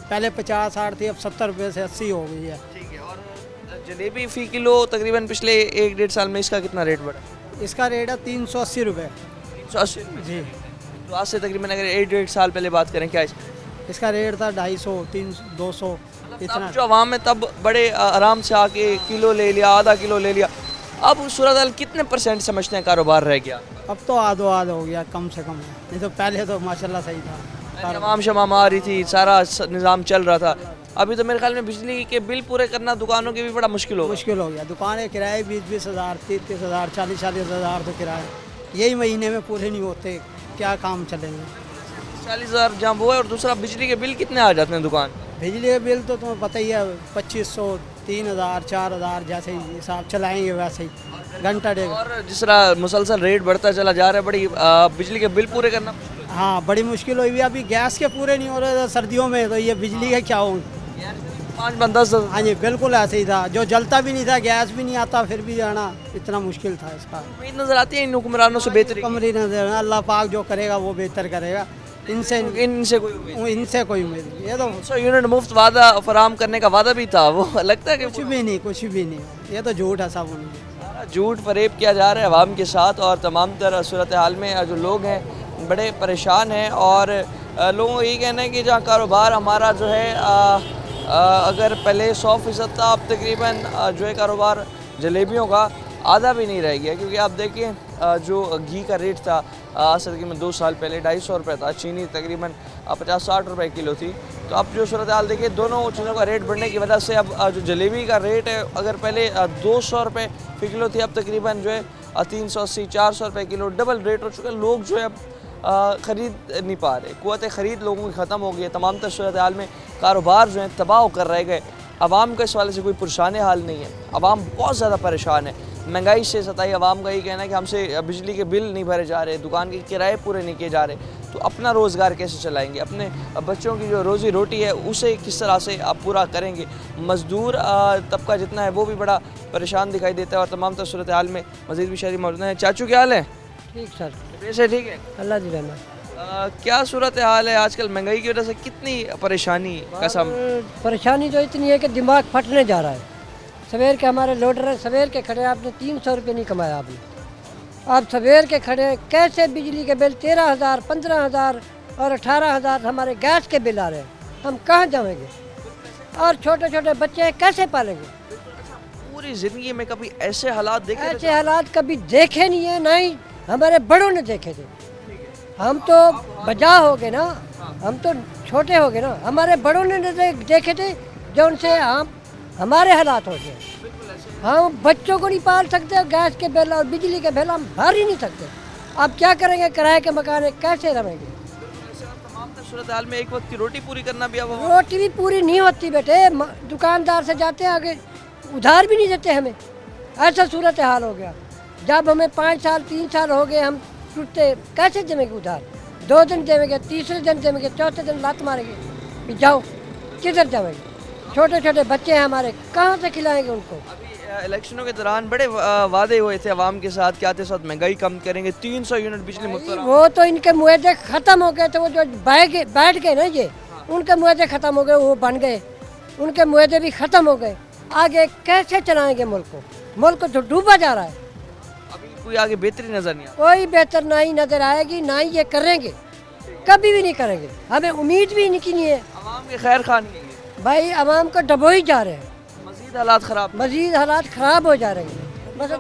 पहले 50-60 थी, अब 70 रुपये से 80 हो गई है। ठीक है। और जलेबी फ़ी किलो तकरीबन पिछले 1-1.5 साल में इसका कितना रेट बढ़ा? इसका रेट है 380 रुपये 380 रुपये। जी। तो आज से तकरीबन अगर 1-1.5 साल पहले बात करें क्या इसका रेट था 250, 300, 200 इतना। जो आवाम है तब बड़े आराम से आके किलो ले लिया, आधा किलो ले लिया। अब सूरत हाल कितने % समझते हैं कारोबार रह गया? अब तो आधो आध हो गया, कम से कम है। नहीं तो पहले तो माशाल्लाह सही था। तमाम शमाम आ रही थी, सारा निज़ाम चल रहा था। अभी तो मेरे ख्याल में बिजली के बिल पूरे करना दुकानों के भी बड़ा मुश्किल होगा। मुश्किल हो गया। दुकानें किराए 20-20 हज़ार, 30-30 हज़ार, 40-40 हज़ार तो किराए यही महीने में पूरे नहीं होते, क्या काम चलेंगे? 40,000 जहाँ वो है, और दूसरा बिजली के बिल कितने आ जाते हैं दुकान? बिजली का बिल तो तुम्हें पता ही है, 2500, 3000, 4000 जैसे ही हिसाब चलाएंगे वैसे ही घंटा डेढ़। और जिस तरह मुसलसल रेट बढ़ता चला जा रहा है, बड़ी बिजली के बिल पूरे करना। हाँ, बड़ी मुश्किल हुई। अभी गैस के पूरे नहीं हो रहे थे सर्दियों में, तो ये बिजली का क्या हो? 5-10। हाँ जी, बिल्कुल ऐसे ही था। जो जलता भी नहीं था, गैस भी नहीं आता, फिर भी जाना इतना मुश्किल था इसका। उम्मीद नजर आती है इन हुक्मरानों से बेहतरी? कमरी नजर, अल्लाह पाक जो करेगा वो बेहतर करेगा। इनसे इनसे कोई उम्मीद? इनसे कोई उम्मीद नहीं। ये तो 100 यूनिट मुफ्त वादा फराम करने का वादा भी था, वो लगता है कि कुछ भी नहीं, कुछ भी नहीं। ये तो झूठ है सब उनकी। सारा झूठ फरेब किया जा रहा है अवाम के साथ। और तमाम तरह सूरत हाल में जो लोग हैं बड़े परेशान हैं। और लोगों को यही कहना है कि जहाँ कारोबार हमारा जो है अगर पहले 100% था, अब तकरीबन जो है कारोबार जलेबियों का आधा भी नहीं रह गया। क्योंकि आप देखिए जो घी का रेट था आज से तकरीबन 2 साल पहले 250 रुपये था, चीनी तकरीबन 50-60 रुपये किलो थी। तो अब जो सूरत हाल देखिए, दोनों चीज़ों का रेट बढ़ने की वजह से अब जो जलेबी का रेट है, अगर पहले 200 रुपये फ़ी किलो थी, अब तकरीबन जो है 380-400 रुपये किलो, डबल रेट हो चुका है। लोग जो है अब ख़रीद नहीं पा रहे, क़ुव्वत ख़रीद लोगों की ख़त्म हो गई है। तमाम तर सूरत हाल में कारोबार जो है तबाह होकर रह गए। आवाम का इस वाले से कोई पुरशान हाल नहीं है, आवाम बहुत ज़्यादा परेशान है। महंगाई से सताई आवाम का ये कहना है कि हमसे बिजली के बिल नहीं भरे जा रहे, दुकान के किराए पूरे नहीं किए जा रहे, तो अपना रोज़गार कैसे चलाएंगे? अपने बच्चों की जो रोज़ी रोटी है उसे किस तरह से आप पूरा करेंगे? मज़दूर तबका जितना है वो भी बड़ा परेशान दिखाई देता है। और तमाम तर सूरत हाल में मज़ीद भी शहरी मौजूद हैं। चाचू क्या हाल है? ठीक सर, वैसे ठीक है। अल्लाह जी रहमत। क्या सूरत हाल है आजकल महंगाई की वजह से? कितनी परेशानी का सामना? परेशानी तो इतनी है कि दिमाग फटने जा रहा है। सवेर के हमारे लोडर हैं, सवेर के खड़े आपने 300 रुपये नहीं कमाया आपने। आप सवेर के खड़े कैसे बिजली के बिल 13,000, 15,000 और 18,000 हमारे गैस के बिल आ रहे हैं, हम कहाँ जाएंगे? और छोटे छोटे बच्चे कैसे पालेंगे? पूरी ज़िंदगी में कभी ऐसे हालात देखे? ऐसे हालात कभी देखे नहीं है, ना ही हमारे बड़ों ने देखे थे। हम तो बजा हो गए ना, हम तो छोटे हो गए ना, हमारे बड़ों ने देखे थे जो उनसे हम हमारे हालात हो गए। हम बच्चों को नहीं पाल सकते, गैस के बिल और बिजली के बिल हम भर ही नहीं सकते। अब क्या करेंगे? किराए के मकान है, कैसे रहेंगे? तमाम सूरत हाल में एक वक्त की रोटी पूरी करना भी अब रोटी भी पूरी नहीं होती बेटे। दुकानदार से जाते हैं आगे, उधार भी नहीं देते हमें। ऐसा सूरत हाल हो गया। जब हमें 5 साल 3 साल हो गए, हम टूटते कैसे देंगे उधार? 2 दिन देंगे, तीसरे दिन देंगे, चौथे दिन लात मारेंगे कि जाओ, किधर जाएंगे? छोटे छोटे बच्चे हैं हमारे, कहाँ से खिलाएंगे उनको? अभी इलेक्शनों के दौरान बड़े वादे हुए थे अवाम के साथ कि आते साथ महंगाई कम करेंगे, 300 यूनिट बिजली मुफ्त। वो तो इनके मुआवजे ख़त्म हो गए थे। वो जो बैठ गए ना, ये उनके मुआवजे ख़त्म हो गए, वो बन गए, उनके मुआवजे भी ख़त्म हो गए। आगे कैसे चलाएंगे मुल्क को? मुल्क तो डूबा जा रहा है। अभी कोई आगे बेहतरी नज़र नहीं आ कोई बेहतर ना ही नज़र आएगी, ना ही ये करेंगे, कभी भी नहीं करेंगे, हमें उम्मीद भी इनकी नहीं है। आवाम के खैर खान नहीं है, भाई आवाम को डबो ही जा रहे हैं, मजीद हालात ख़राब। मजीद हालात ख़राब हो जा रहे हैं। मतलब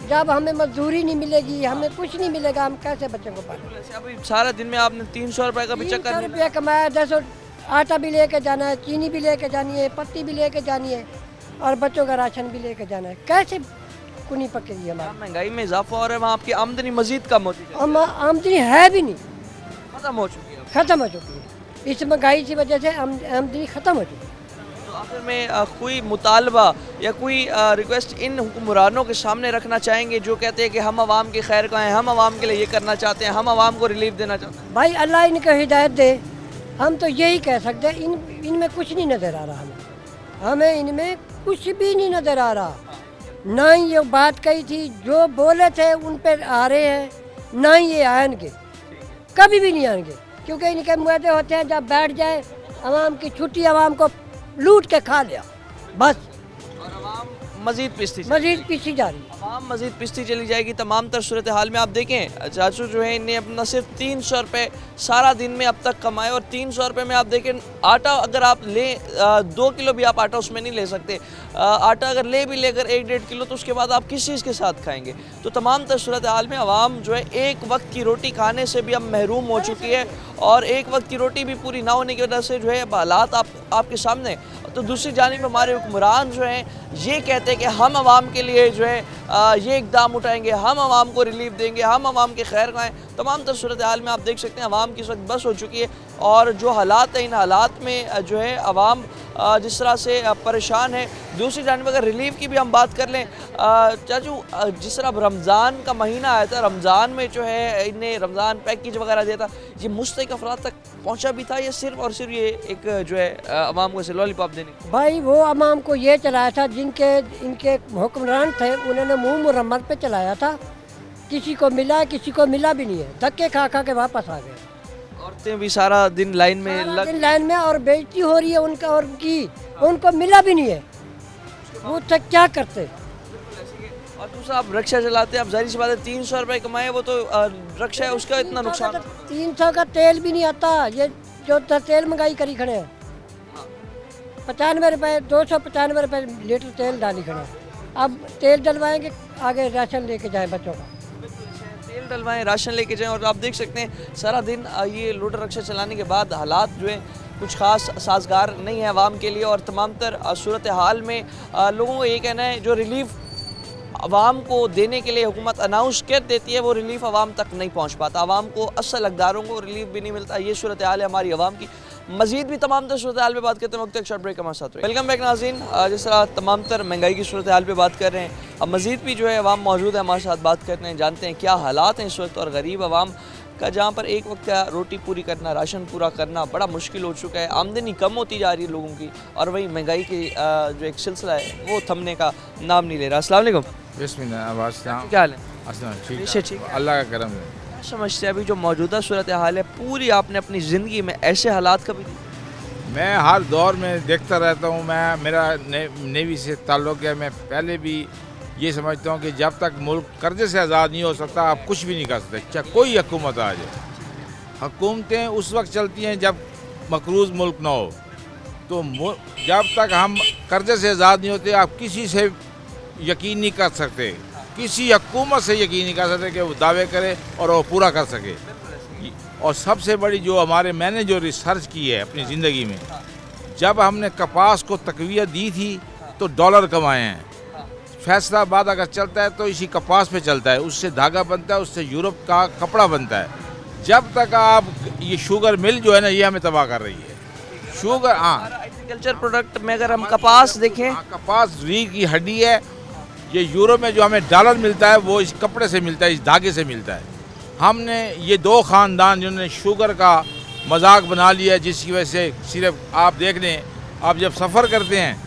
जब हमें मजदूरी नहीं मिलेगी, हमें कुछ नहीं मिलेगा, हम कैसे बच्चों को पालें? ऐसे अभी सारा दिन में आपने 300 रुपए का भी 300 चक्कर नहीं रुपया कमाया, 10 आटा भी लेके जाना है, चीनी भी लेके जानी है, पत्ती भी लेके जानी है, और बच्चों का राशन भी लेके जाना है। कैसे कुनी पकेगी हमारी? महंगाई में इजाफा हो रहा है, वहाँ आपकी आमदनी मजीद कम होती है, आमदनी है भी नहीं, खत्म हो चुकी है। ख़त्म हो चुकी है। इस महंगाई की वजह से आमदनी ख़त्म हो चुकी है। तो आखिर में कोई मुतालबा या कोई रिक्वेस्ट इन हुक्मरानों के सामने रखना चाहेंगे जो कहते हैं कि हम आवाम की खैर का हैं, हम आवाम के लिए ये करना चाहते हैं, हम आवाम को रिलीफ देना चाहते हैं? भाई अल्लाह इनको हिदायत दे, हम तो यही कह सकते हैं। इनमें कुछ नहीं नज़र आ रहा, हमें इनमें कुछ भी नहीं नज़र आ रहा। ना ही ये बात कही थी, जो बोले थे उन पर आ रहे हैं, ना ही ये आएंगे, कभी भी नहीं आएंगे, क्योंकि इनके मुआदे होते हैं जब बैठ जाए आवाम की छुट्टी, आवाम को लूट के खा लिया बस, और आवाम मजीद पिसती मजीद पीछी जा रही है। आवाम मजीद पिसती चली जाएगी। तमाम तर सूरत हाल में आप देखें, चाचू जो है इन्हें अपना सिर्फ 300 रुपये सारा दिन में अब तक कमाए, और 300 रुपये में आप देखें आटा अगर आप लें 2 किलो भी आप आटा उसमें नहीं ले सकते। आटा अगर ले भी लेकर 1-1.5 किलो, तो उसके बाद आप किस चीज़ के साथ खाएंगे? तो तमाम तर सूरत हाल में आवाम जो है एक वक्त की रोटी खाने से भी अब महरूम हो चुकी है, और एक वक्त की रोटी भी पूरी ना होने की वजह से जो है हालात आपके सामने। तो दूसरी जानिब हमारे हुक्मरान जो हैं ये कहते हैं कि हम आवाम के लिए जो है ये इकदाम उठाएंगे, हम आवाम को रिलीफ देंगे, हम आवाम के खैर खाएँ। तमाम तर सूरत हाल में आप देख सकते हैं आवाम की इस वक्त बस हो चुकी है, और जो हालात हैं इन हालात में जो है आवाम जिस तरह से परेशान है। दूसरी जानिब अगर रिलीफ की भी हम बात कर लें चाचू, जिस तरह रमज़ान का महीना आया था, रमज़ान में जो है इन्हें रमज़ान पैकेज वगैरह दिया था, ये मुस्तहिक अफराद तक पहुंचा भी था या सिर्फ और सिर्फ ये एक जो है आवाम को लॉलीपॉप देने? भाई वो आवाम को ये चलाया था जिनके इनके हुक्मरान थे, उन्होंने मुंह मुरम्मत पे चलाया था। किसी को मिला, किसी को मिला भी नहीं है, धक्के खा खा के वापस आ गए। औरतें भी सारा दिन लाइन में लाइन में, और बेइज्जती हो रही है उनका, और उनकी उनको मिला भी नहीं है, वो तक क्या करते। और दूसरा आप रिक्शा चलाते हैं, आप जाहिर सी बात है 300 रुपये कमाए, वो तो रिक्शा है उसका इतना नुकसान। 300 का तेल भी नहीं आता, ये जो तेल महंगाई करी खड़े हैं, 95 रुपये 295 रुपये लीटर तेल डाली खड़े हैं। अब तेल डलवाएंगे, आगे राशन लेके जाए बच्चों का, तेल डलवाएं, राशन लेके जाएं। और आप देख सकते हैं सारा दिन ये लोडर रिक्शा चलाने के बाद हालात जो है कुछ ख़ास साजगार नहीं है आवाम के लिए। और तमाम तर सूरत हाल में लोगों को ये कहना है जो रिलीफ आवाम को देने के लिए हुकूमत अनाउंस कर देती है, वो रिलीफ आवाम तक नहीं पहुँच पाता, आवाम को असल हकदारों को रिलीफ भी नहीं मिलता। ये सूरत हाल है हमारी आवाम की। मजीद भी तमाम तर सूरत हाल पे बात करते हैं, वक्त एक शॉर्ट ब्रेक हमारे साथ। वेलकम बैक नाज़रीन, जिस तरह तमाम तर महंगाई की सूरत हाल पे बात कर रहे हैं, अब मजीद भी जो है अवाम मौजूद है हमारे साथ, बात करते हैं, जानते हैं क्या हालात हैं इस वक्त। और गरीब आवाम का जहाँ पर एक वक्त का रोटी पूरी करना, राशन पूरा करना बड़ा मुश्किल हो चुका है, आमदनी कम होती जा रही है लोगों की, और वही महंगाई की जो एक सिलसिला है वो थमने का नाम नहीं ले रहा। अस्सलाम वालेकुम। क्या हाल है? ठीक, अल्लाह का करम है। क्या समझते हैं अभी जो मौजूदा सूरत हाल है पूरी, आपने अपनी ज़िंदगी में ऐसे हालात कभी देखे? मैं हर दौर में देखता रहता हूँ। मेरा नेवी से ताल्लुक़ है। मैं पहले भी ये समझता हूँ कि जब तक मुल्क कर्जे से आज़ाद नहीं हो सकता, आप कुछ भी नहीं कर सकते, चाहे कोई हुकूमत आ जाए। हुकूमतें उस वक्त चलती हैं जब मकरूज़ मुल्क ना हो। तो जब तक हम कर्जे से आज़ाद नहीं होते, आप किसी से यकीन नहीं कर सकते, किसी हुकूमत से यकीन नहीं कर सकते कि वो दावे करे और वो पूरा कर सके। और सबसे बड़ी जो मैंने जो रिसर्च की है अपनी ज़िंदगी में, जब हमने कपास को तकवीत दी थी तो डॉलर कमाए हैं। फैसलाबाद अगर चलता है तो इसी कपास पे चलता है, उससे धागा बनता है, उससे यूरोप का कपड़ा बनता है। जब तक आप ये शुगर मिल जो है ना, ये हमें तबाह कर रही है। शुगर, हाँ, एग्रीकल्चर प्रोडक्ट में अगर हम कपास देखें, कपास रीढ़ की हड्डी है। ये यूरोप में जो हमें डॉलर मिलता है वो इस कपड़े से मिलता है, इस धागे से मिलता है। हमने ये दो ख़ानदान जिन्होंने शुगर का मजाक बना लिया है, जिसकी वजह से सिर्फ आप देख लें, आप जब सफ़र करते हैं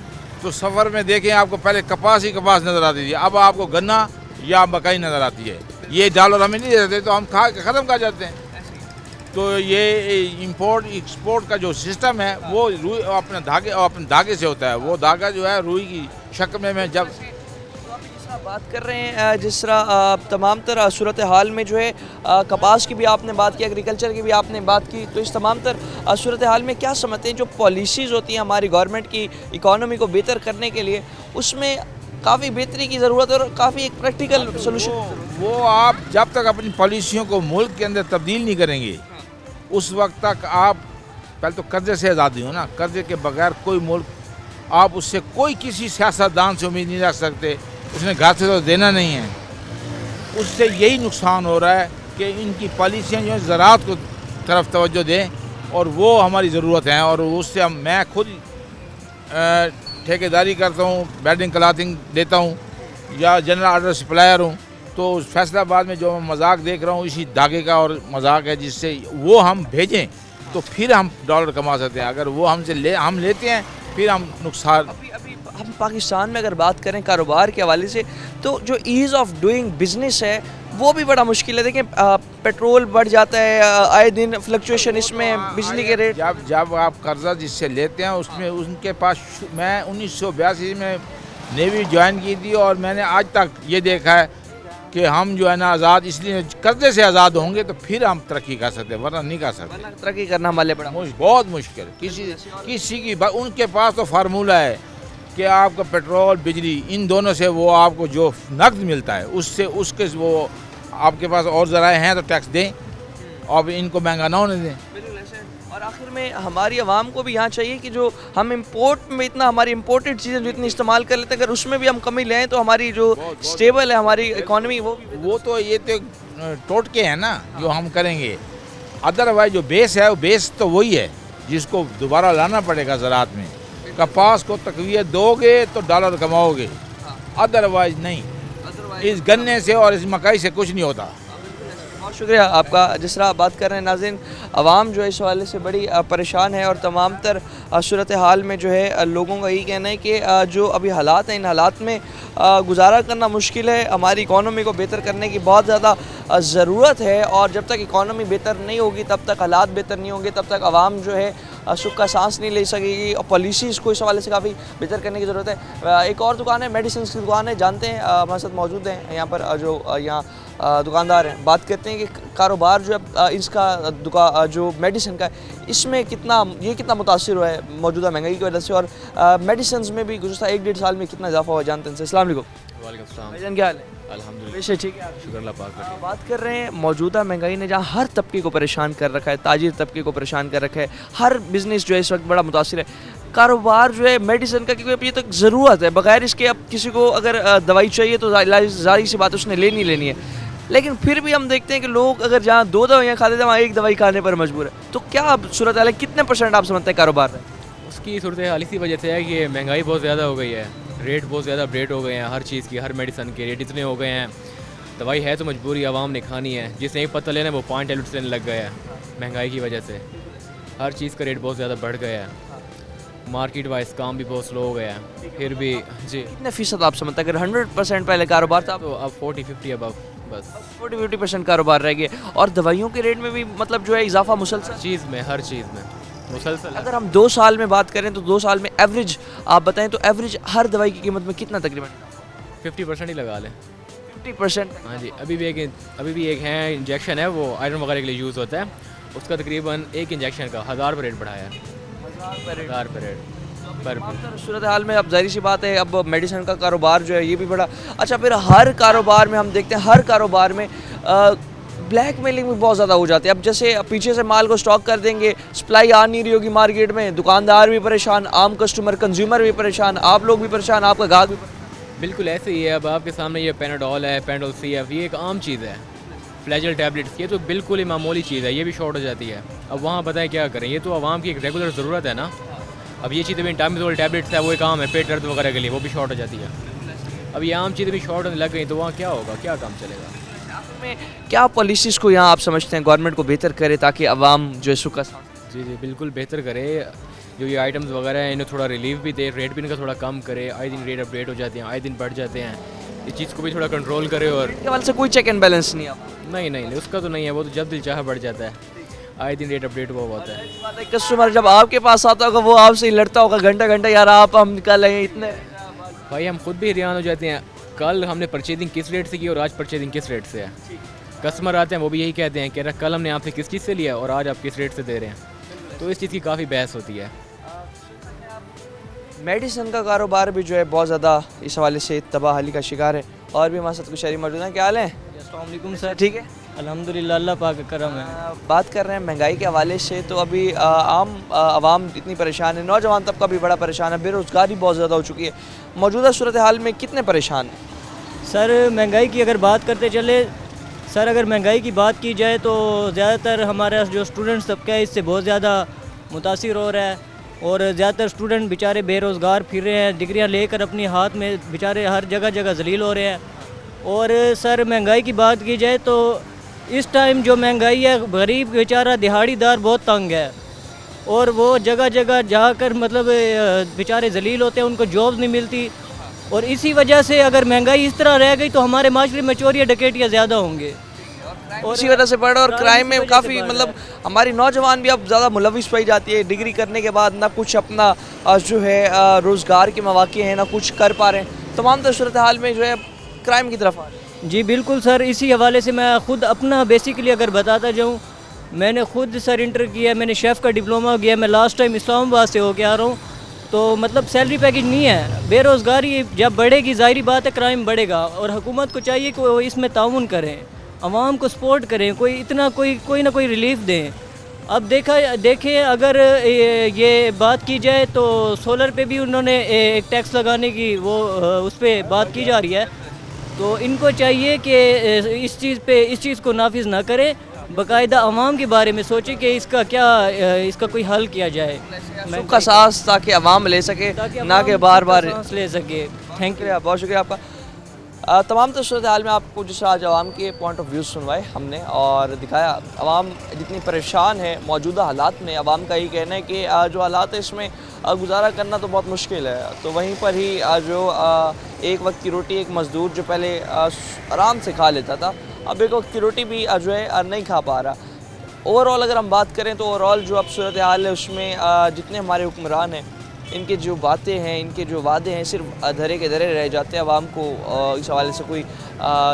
तो सफ़र में देखें आपको पहले कपास ही कपास नज़र आती थी, अब आपको गन्ना या मकई नज़र आती है। ये डॉलर हमें नहीं देते तो हम खा ख़त्म कर जाते हैं। तो ये इंपोर्ट एक्सपोर्ट का जो सिस्टम है वो रुई अपने धागे से होता है। वो धागा जो है रुई की शक्ल में जब बात कर रहे हैं जिस तरह तमाम तरह सूरत हाल में जो है कपास की भी आपने बात की, एग्रीकल्चर की भी आपने बात की, तो इस तमाम तरह सूरत हाल में क्या समझते हैं जो पॉलिसीज़ होती हैं हमारी गवर्नमेंट की इकॉनमी को बेहतर करने के लिए, उसमें काफ़ी बेहतरी की ज़रूरत है और काफ़ी एक प्रैक्टिकल सोल्यूशन। वो आप जब तक अपनी पॉलिसियों को मुल्क के अंदर तब्दील नहीं करेंगे उस वक्त तक आप पहले तो कर्जे से आज़ादी हो ना, कर्जे के बगैर कोई मुल्क आप उससे कोई किसी सियासतदान से उम्मीद नहीं रख सकते, उसने घर से तो देना नहीं है। उससे यही नुकसान हो रहा है कि इनकी पॉलिसियाँ जो है ज़राअत को तरफ तवज्जो दें और वो हमारी ज़रूरत है। और उससे मैं खुद ठेकेदारी करता हूँ, बेडिंग क्लॉथिंग देता हूँ या जनरल ऑर्डर सप्लायर हूँ, तो फैसलाबाद में जो मैं मजाक देख रहा हूँ इसी धागे का और मजाक है, जिससे वो हम भेजें तो फिर हम डॉलर कमा सकते हैं। अगर वो हमसे हम लेते हैं फिर हम नुकसान। अभी हम पाकिस्तान में अगर बात करें कारोबार के हवाले से तो जो ईज़ ऑफ डूइंग बिजनेस है वो भी बड़ा मुश्किल है। देखें पेट्रोल बढ़ जाता है, आए दिन फ्लक्चुएशन इसमें, बिजली के रेट। जब आप कर्जा जिससे लेते हैं उसमें उनके पास, मैं 1982 में नेवी ज्वाइन की थी और मैंने आज तक ये देखा है कि हम जो है ना आज़ाद इसलिए कर्जे से आज़ाद होंगे तो फिर हम तरक्की कर सकते हैं, वरना नहीं कर सकते। तरक्की करना हमारे बड़ा बहुत मुश्किल। किसी की उनके पास तो फार्मूला है कि आपका पेट्रोल बिजली इन दोनों से वो आपको जो नकद मिलता है उससे उसके वो आपके पास और ज़राए हैं तो टैक्स दें और इनको महंगा ना होने दें। और आखिर में हमारी आवाम को भी यहाँ चाहिए कि जो हम इंपोर्ट में इतना हमारी इंपोर्टेड चीज़ें जो इतनी इस्तेमाल कर लेते हैं, अगर उसमें भी हम कमी लें तो हमारी जो स्टेबल है हमारी इकॉनमी वो तो ये तो टोटके हैं ना जो हम करेंगे। अदरवाइज जो बेस है वो बेस तो वही है जिसको दोबारा लाना पड़ेगा। ज़राअत में कपास को तकवीत दोगे तो डॉलर कमाओगे, अदरवाइज नहीं। इस गन्ने से और इस मकई से कुछ नहीं होता। बहुत शुक्रिया आपका। जिस तरह आप बात कर रहे हैं नाज़रीन, आवाम जो है इस हवाले से बड़ी परेशान है और तमाम तर सूरत हाल में जो है लोगों का यही कहना है कि जो अभी हालात हैं इन हालात में गुजारा करना मुश्किल है। हमारी इकॉनमी को बेहतर करने की बहुत ज़्यादा ज़रूरत है और जब तक इकॉनमी बेहतर नहीं होगी तब तक हालात बेहतर नहीं होंगे, तब तक आवाम जो है सुख का सांस नहीं ले सकेगी और पॉलिसीज़ को इस हवाले से काफ़ी बेहतर करने की ज़रूरत है। एक और दुकान है, मेडिसिन की दुकान है, जानते हैं हमारे साथ मौजूद हैं यहाँ पर जो यहाँ दुकानदार हैं। बात करते हैं कि कारोबार जो है इसका जो मेडिसिन का है इसमें कितना मुतासिर हुआ है मौजूदा महंगाई की वजह से और मेडिसिन में भी गुज़श्ता 1-1.5 साल में कितना इजाफा हुआ, जानते हैं। अस्सलाम वालेकुम। वालेकुम सलाम। भाईजान क्या हाल है? अल्हम्दुलिल्लाह ठीक है, शुक्र अल्लाह पाक का। बात कर रहे हैं मौजूदा महंगाई ने जहाँ हर तबके को परेशान कर रखा है, ताजिर तबके को परेशान कर रखा है, हर बिज़नेस जो है इस वक्त बड़ा मुतासिर है। कारोबार जो है मेडिसिन का, क्योंकि अब ये तो ज़रूरत है, बगैर इसके अब किसी को अगर दवाई चाहिए तो ज़ाहिर सी बात उसने लेनी है। लेकिन फिर भी हम देखते हैं कि लोग अगर जहाँ 2 दवाइयाँ खाते थे वहाँ 1 दवाई खाने पर मजबूर है। तो क्या अब सूरत हाल है, कितने % आप समझते हैं कारोबार है? उसकी सूरत हाल इसी वजह से है कि महंगाई बहुत ज़्यादा हो गई है, रेट बहुत ज़्यादा अपडेट हो गए हैं, हर चीज़ की, हर मेडिसिन के रेट इतने हो गए हैं। दवाई है तो मजबूरी आवाम ने खानी है, जिसने एक पत्ता लेना है वो 5 टैबलेट्स लेने लग गया है। महंगाई की वजह से हर चीज़ का रेट बहुत ज़्यादा बढ़ गया है, मार्केट वाइज काम भी बहुत स्लो हो गया है। फिर भी जी कितने फ़ीसद आप समझते हैं? अगर 100% पहले कारोबार था तो अब 40-50 अबव बस 40-50% कारोबार रह गया और दवाइयों के रेट में भी मतलब जो है इजाफा मुसलसल चीज़ में, हर चीज़ में मुसलसल। अगर हम 2 साल में बात करें तो 2 साल में एवरेज आप बताएं तो एवरेज हर दवाई की कीमत में कितना तकरीबन? 50% ही लगा लें। 50%? हाँ जी। अभी भी एक है इंजेक्शन है, वो आयरन वगैरह के लिए यूज़ होता है, उसका तकरीबन एक इंजेक्शन का 1000 रेट बढ़ाया है। 1000 रेट पर सूरत हाल में अब जाहिर सी बात है अब मेडिसिन का कारोबार जो है ये भी बड़ा अच्छा। फिर हर कारोबार में हम देखते हैं, हर कारोबार में ब्लैक मेलिंग भी बहुत ज़्यादा हो जाती है। अब जैसे पीछे से माल को स्टॉक कर देंगे, सप्लाई आ नहीं रही होगी मार्केट में, दुकानदार भी परेशान, आम कस्टमर कंज्यूमर भी परेशान, आप लोग भी परेशान, आपका ग्राहक भी परेशान। बिल्कुल ऐसे ही है। अब आपके सामने ये पेनाडोल है, पेनाडोल CF, ये एक आम चीज़ है। फ्लैजल टैबलेट्स, ये तो बिल्कुल ही मामूली चीज़ है, ये भी शॉर्ट हो जाती है। अब वहाँ बताएं क्या करें, ये तो आवाम की एक रेगुलर ज़रूरत है ना। अब ये चीज़ें भी टाइम टैबलेट्स है, वो एक आम है पेट दर्द वगैरह के लिए, वो भी शॉर्ट हो जाती है। अब ये आम चीज़ें भी शॉर्ट होने लग गई तो वहाँ क्या होगा, क्या काम चलेगा? में क्या पॉलिसीज़ को यहाँ आप समझते हैं गवर्नमेंट को बेहतर करे ताकि आवाम जो है सुख का जी बिल्कुल बेहतर करे। जो ये आइटम्स वगैरह हैं इन्हें थोड़ा रिलीफ भी दे, रेट भी इनका थोड़ा कम करे। आए दिन रेट अपडेट हो जाते हैं, आए दिन बढ़ जाते हैं, इस चीज़ को भी थोड़ा कंट्रोल करे। और इसके हवाले से कोई चेक एंड बैलेंस नहीं है? नहीं, उसका तो नहीं है, वो तो जब दिल चाहे बढ़ जाता है, आए दिन रेट अपडेट हुआ होता है। कस्टमर जब आपके पास आता होगा वो आपसे ही लड़ता होगा घंटा यार आप हम निकाल लेंगे इतने। भाई हम खुद भी हैरान हो जाते हैं। कल हमने परचेजिंग किस रेट से की और आज परचेजिंग किस रेट से है। कस्टमर आते हैं वो भी यही कहते हैं कि कल हमने आपसे किस चीज़ से लिया और आज आप किस रेट से दे रहे हैं, तो इस चीज़ की काफ़ी बहस होती है। मेडिसिन का कारोबार भी जो है बहुत ज़्यादा इस हवाले से तबाहली का शिकार है। और भी हमारे साथ कुछ शहरी मौजूद हैं। क्या हाल है? अस्सलाम वालेकुम सर। ठीक है, अल्हम्दुलिल्लाह, अल्लाह पाक का करम है। बात कर रहे हैं महंगाई के हवाले से। तो अभी आम आवाम इतनी परेशान है, नौजवान तबका भी बड़ा परेशान है, बेरोज़गारी बहुत ज़्यादा हो चुकी है। मौजूदा सूरत हाल में कितने परेशान हैं? सर महंगाई की अगर बात करते चले सर, अगर महंगाई की बात की जाए तो ज़्यादातर हमारा जो स्टूडेंट्स तबका है इससे बहुत ज़्यादा मुतासिर हो रहा है और ज़्यादातर स्टूडेंट बेचारे बेरोज़गार फिर रहे हैं, डिग्रियां लेकर अपने हाथ में बेचारे हर जगह जगह जलील हो रहे हैं। और सर महंगाई की बात की जाए तो इस टाइम जो महंगाई है, गरीब बेचारा दिहाड़ीदार बहुत तंग है और वो जगह जगह जाकर मतलब बेचारे जलील होते हैं, उनको जॉब नहीं मिलती। और इसी वजह से अगर महंगाई इस तरह रह गई तो हमारे माशरे में चोरियाँ डकैतियाँ ज़्यादा होंगे और इसी वजह से बढ़ और क्राइम में काफ़ी मतलब हमारी नौजवान भी अब ज़्यादा मुलविस पाई जाती है। डिग्री करने के बाद ना कुछ अपना जो है रोज़गार के मौके हैं, ना कुछ कर पा रहे हैं। तमाम तर सूरत हाल में जो है क्राइम की तरफ आ रहे हैं। जी बिल्कुल सर, इसी हवाले से मैं ख़ुद अपना बेसिकली अगर बताता जाऊँ, मैंने ख़ुद सर इंटर किया, मैंने शेफ़ का डिप्लोमा किया, मैं लास्ट टाइम इस्लामाबाद से होके आ रहा हूँ। तो मतलब सैलरी पैकेज नहीं है, बेरोज़गारी जब बढ़ेगी ज़ाहिर बात है क्राइम बढ़ेगा और हुकूमत को चाहिए कि वो इसमें ताउन करें, आवाम को सपोर्ट करें, कोई ना कोई रिलीफ दें। अब देखें अगर ये बात की जाए तो सोलर पे भी उन्होंने एक टैक्स लगाने की वो उस पर बात की जा रही है। तो इनको चाहिए कि इस चीज़ को नाफिज ना करें, बाकायदा आवाम के बारे में सोचें कि इसका कोई हल किया जाए, सुख का सांस ताकि आवाम ले सके, ना कि बार बार सांस ले सके। थैंक यू, बहुत शुक्रिया आपका। तमाम तो सूरत हाल में आपको जिस आज आवाम के पॉइंट ऑफ व्यू सुनवाए हमने और दिखाया आवाम जितनी परेशान है मौजूदा हालात में। आवाम का ये कहना है कि जो हालात है इसमें गुजारा करना तो बहुत मुश्किल है। तो वहीं पर ही जो एक वक्त की रोटी एक मज़दूर जो पहले आराम से खा लेता था, अब एक वक्त की रोटी भी जो है नहीं खा पा रहा। ओवरऑल अगर हम बात करें तो ओवरऑल जो अब सूरत हाल है उसमें जितने हमारे हुक्मरान हैं इनके जो बातें हैं, इनके जो वादे हैं सिर्फ धरे के धरे रह जाते हैं। आवाम को इस हवाले से कोई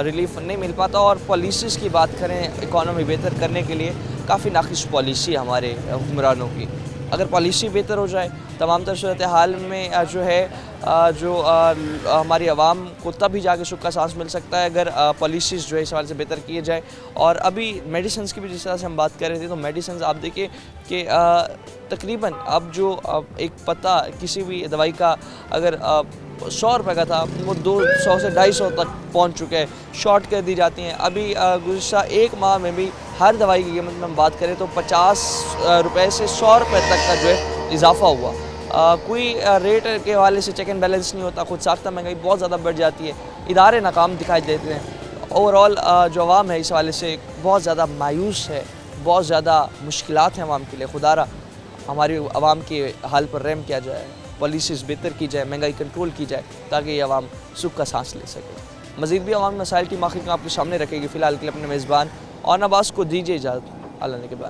रिलीफ नहीं मिल पाता। और पॉलिसीज़ की बात करें इकॉनमी बेहतर करने के लिए काफ़ी नाक़िस पॉलिसी है हमारे हुक्मरानों की। अगर पॉलिसी बेहतर हो जाए तमाम तर सूरत हाल में जो है हमारी आवाम को तभी जाके सुख का सांस मिल सकता है अगर पॉलिसीज़ जो है इस हवाले से बेहतर किए जाए। और अभी मेडिसिन की भी जिस तरह से हम बात कर रहे थे तो मेडिसिन आप देखिए कि तकरीबन अब जो एक पत्ता किसी भी दवाई का अगर 100 रुपये का था वो 200 से 250 तक पहुंच चुके हैं, शॉर्ट कर दी जाती हैं। अभी गुज़श्ता एक माह में भी हर दवाई की कीमत में हम बात करें तो 50 रुपये से 100 रुपये तक का जो है इजाफ़ा हुआ। कोई रेट के हवाले से चेक एंड बैलेंस नहीं होता, खुद साख्ता महंगाई बहुत ज़्यादा बढ़ जाती है, इदारे नाकाम दिखाई देते हैं। ओवरऑल जो आवाम है इस हवाले से बहुत ज़्यादा मायूस है, बहुत ज़्यादा मुश्किलात हैं आवाम के लिए। खुदारा हमारी आवाम के हाल पर रहम किया जाए, पॉलिसीज़ बेहतर की जाए, महंगाई कंट्रोल की जाए ताकि ये आवाम सुख का सांस ले सके। मज़ीद भी आवाम मसाइल की माखिर आपके सामने रखेगी। फ़िलहाल के लिए अपने मेज़बान और अब्बास को दीजिए इजाज़त। अल्लाह ने के बाद।